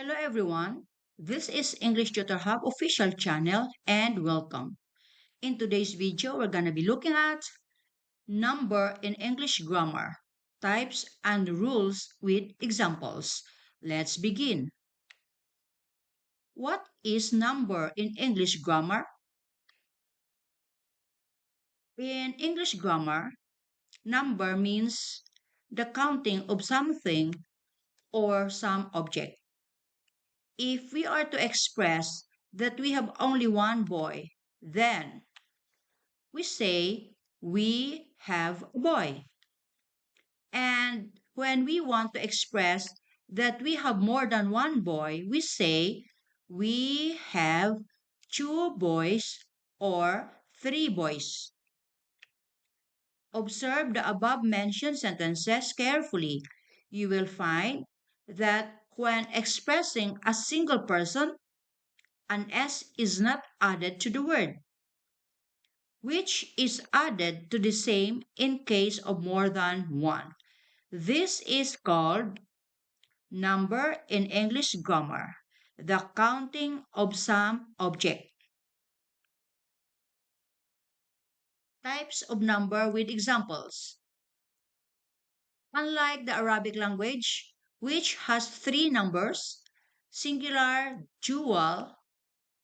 Hello everyone. This is English Tutor Hub official channel and welcome. In today's video, we're going to be looking at number in English grammar, types and rules with examples. Let's begin. What is number in English grammar? In English grammar, number means the counting of something or some object. If we are to express that we have only one boy, then we say we have a boy. And when we want to express that we have more than one boy, we say we have two boys or three boys. Observe the above mentioned sentences carefully. You will find that when expressing a single person, an S is not added to the word, which is added to the same in case of more than one. This is called number in English grammar, the counting of some object. Types of number with examples. Unlike the Arabic language, which has three numbers, singular, dual,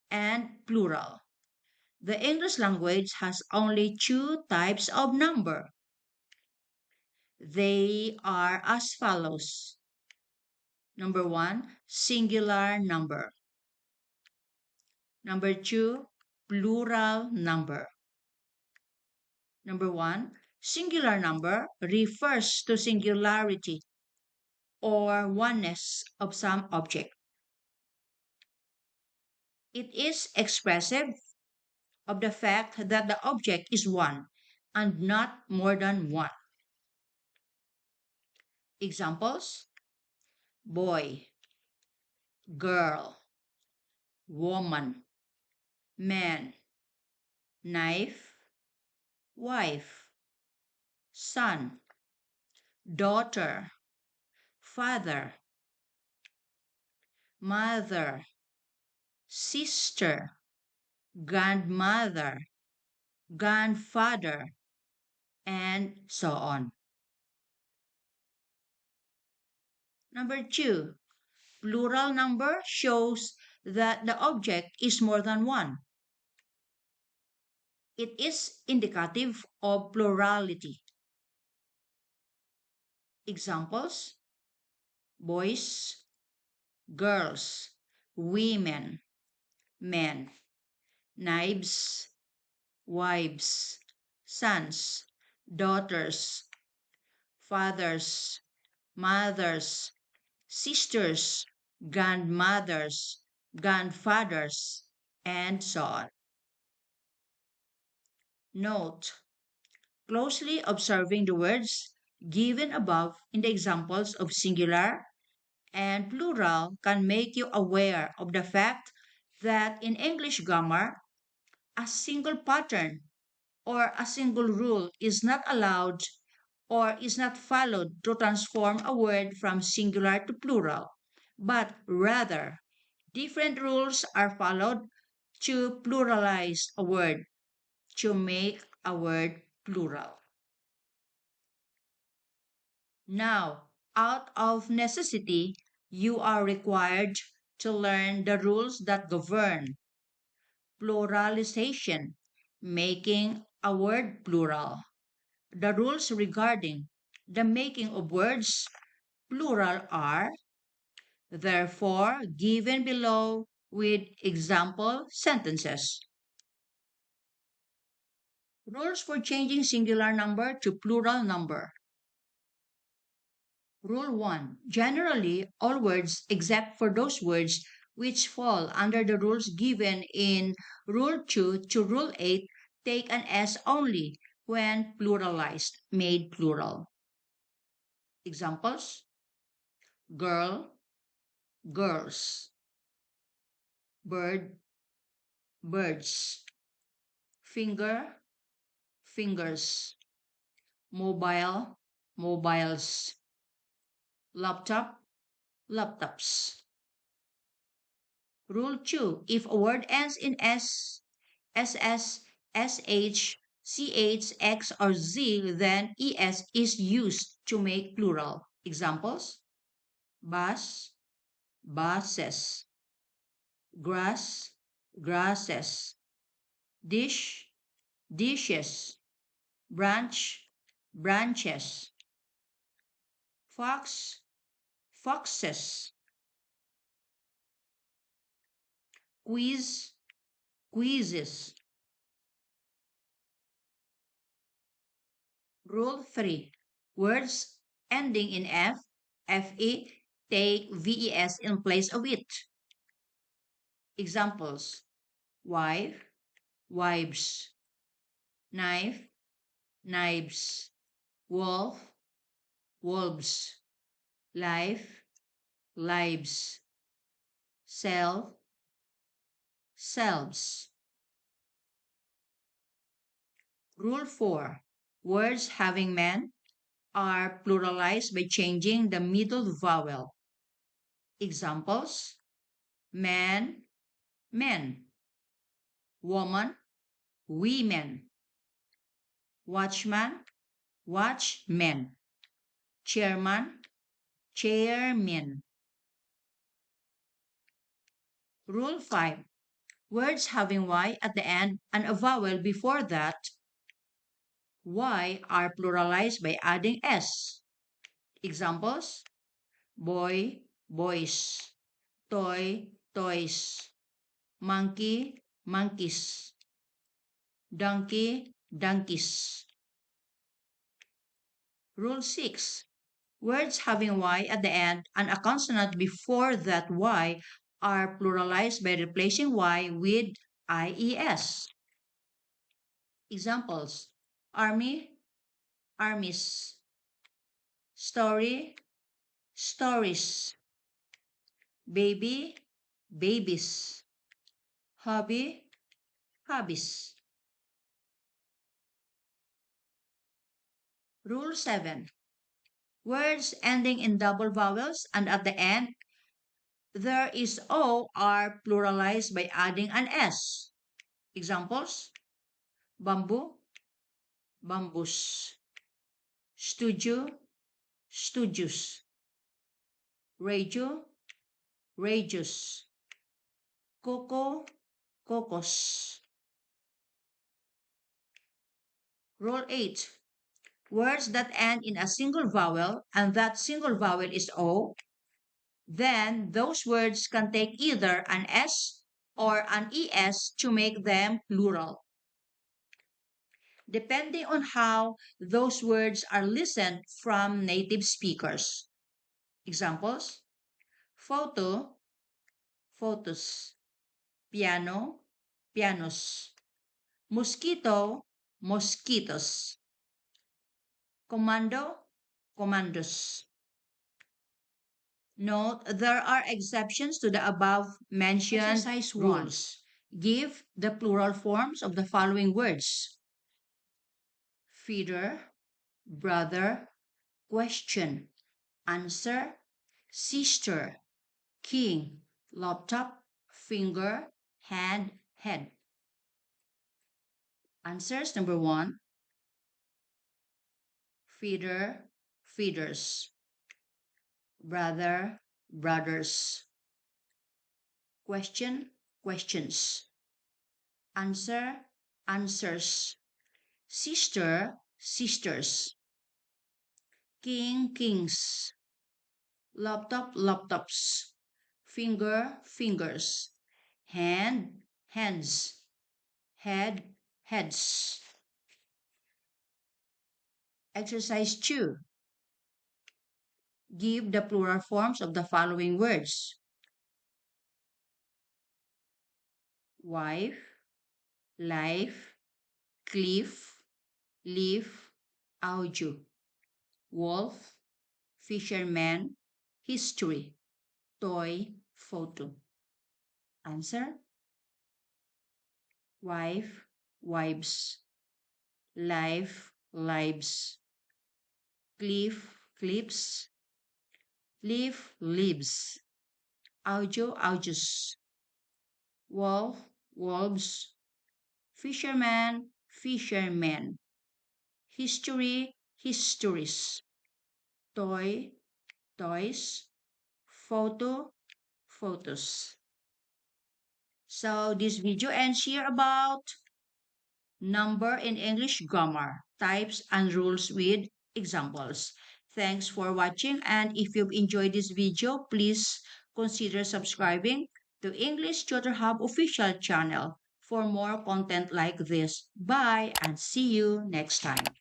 and plural, the English language has only two types of number. They are as follows. Number one, singular number. Number two, plural number. Number one, singular number refers to singularity or oneness of some object. It is expressive of the fact that the object is one and not more than one. Examples: boy, girl, woman, man, knife, wife, son, daughter, father, mother, sister, grandmother, grandfather, and so on. Number two, plural number shows that the object is more than one. It is indicative of plurality. Examples: boys, girls, women, men, knives, wives, sons, daughters, fathers, mothers, sisters, grandmothers, grandfathers, and so on. Note: closely observing the words given above in the examples of singular and plural can make you aware of the fact that in English grammar, a single pattern or a single rule is not allowed or is not followed to transform a word from singular to plural, but rather different rules are followed to pluralize a word, to make a word plural. Now, out of necessity, you are required to learn the rules that govern pluralization, making a word plural. The rules regarding the making of words plural are therefore given below with example sentences. Rules for changing singular number to plural number. Rule 1. Generally, all words except for those words which fall under the rules given in Rule 2 to Rule 8 take an S only when pluralized, made plural. Examples: girl, girls, bird, birds, finger, fingers, mobile, mobiles, laptop, laptops. Rule 2. If a word ends in SS, SH, CH, X, or Z, then ES is used to make plural. Examples: bus, buses; grass, grasses; dish, dishes; branch, branches; fox, foxes; quiz, quizzes. Rule 3. Words ending in FE, take VES in place of it. Examples: wife, wives; knife, knives; wolf, wolves; life, lives; self, selves. Rule 4. Words having men are pluralized by changing the middle vowel. Examples: man, men; woman, women; watchman, watchmen; chairman, chairmen. Rule 5. Words having Y at the end and a vowel before that Y are pluralized by adding S. Examples: boy, boys; toy, toys; monkey, monkeys; donkey, donkeys. Rule 6. Words having Y at the end and a consonant before that Y are pluralized by replacing Y with IES. Examples: army, armies; story, stories; baby, babies; hobby, hobbies. Rule 7. Words ending in double vowels and at the end there is O are pluralized by adding an S. Examples: bamboo, bamboos; studio, studios; radio, radios; cocoa, cocos. Rule 8. Words that end in a single vowel and that single vowel is O, then those words can take either an S or an ES to make them plural, depending on how those words are listened from native speakers. Examples: photo, photos; piano, pianos; mosquito, mosquitos; commando, commandos. Note there are exceptions to the above mentioned Exercise rules. 1. Give the plural forms of the following words: feeder, brother; question, answer; sister; king, laptop; finger, hand, head. Answers: number 1, feeder, feeders; brother, brothers; question, questions; answer, answers; sister, sisters; king, kings; laptop, laptops; finger, fingers; hand, hands; head, heads. Exercise 2. Give the plural forms of the following words: wife, life; cliff, leaf; audio; wolf, fisherman; history; toy, photo. Answer: wife, wives; life, lives; cliff, cliffs; leaf, leaves; audio, audios; wolf, wolves, fisherman, fishermen, history, histories, toy, toys, photo, photos. So this video ends here about number in English grammar, types and rules with examples. Thanks for watching, and if you've enjoyed this video, please consider subscribing to English Tutor Hub official channel for more content like this. Bye and see you next time.